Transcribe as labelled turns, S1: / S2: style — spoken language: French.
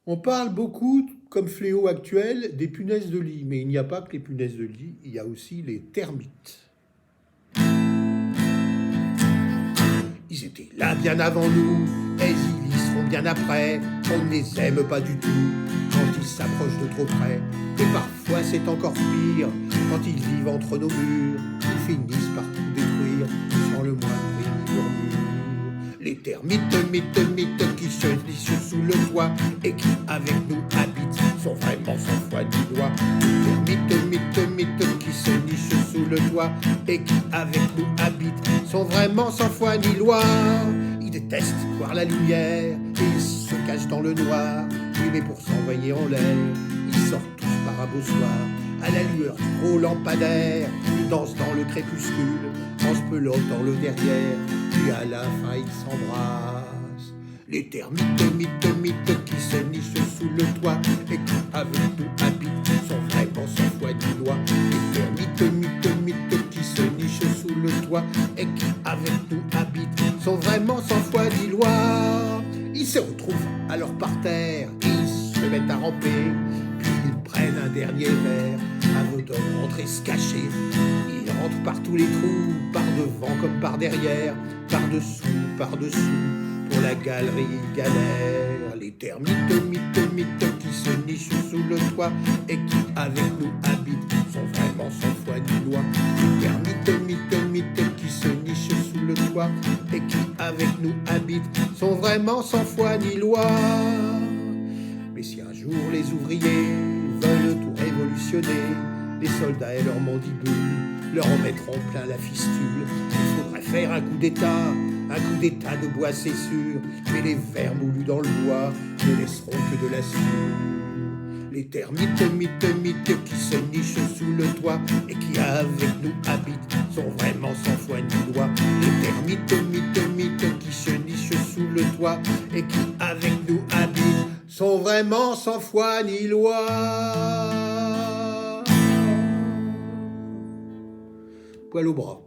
S1: On parle beaucoup, comme fléau actuel, des punaises de lit. Mais il n'y a pas que les punaises de lit, il y a aussi les termites. Ils étaient là bien avant nous, et ils y seront bien après. On ne les aime pas du tout quand ils s'approchent de trop près. Et parfois c'est encore pire, quand ils vivent entre nos murs. Ils finissent par tout détruire, sans le moindre murmure. Les termites, mythes qui se nichent sous le toit et qui avec nous habitent sont vraiment sans foi ni loi. Les termites, mythes qui se nichent sous le toit et qui avec nous habitent sont vraiment sans foi ni loi. Ils détestent voir la lumière et ils se cachent dans le noir. Oui, mais pour s'envoyer en l'air, ils sortent tous par un beau soir. À la lueur du gros lampadaire, ils dansent dans le crépuscule, en se pelotant le derrière, puis à la fin ils s'embrassent. Les termites, mythes qui se nichent sous le toit et qui avec nous habitent sont vraiment sans foi ni loi. Les termites, mythes qui se nichent sous le toit et qui avec nous habitent sont vraiment sans foi ni loi. Ils se retrouvent alors par terre, ils se mettent à ramper, puis ils prennent un dernier verre avant de rentrer se cacher. Ils rentrent par tous les trous, par devant comme par derrière, par-dessous, pour la galerie galère. Les termites, mythes qui se nichent sous le toit et qui avec nous habitent sont vraiment sans foi ni loi. Les termites, mythes qui se nichent sous le toit et qui avec nous habitent sont vraiment sans foi ni loi. Mais si un jour les ouvriers veulent tout révolutionner, les soldats et leurs mandibules leur en mettront plein la fistule. Il faudrait faire un coup d'état de bois c'est sûr, mais les vers moulus dans le bois ne laisseront que de la sueur. Les termites, mythes qui se nichent sous le toit et qui avec nous habitent sont vraiment sans foi ni loi. Les termites, mythes qui se nichent sous le toit et qui avec nous habitent sont vraiment sans foi ni loi. Poil au bras.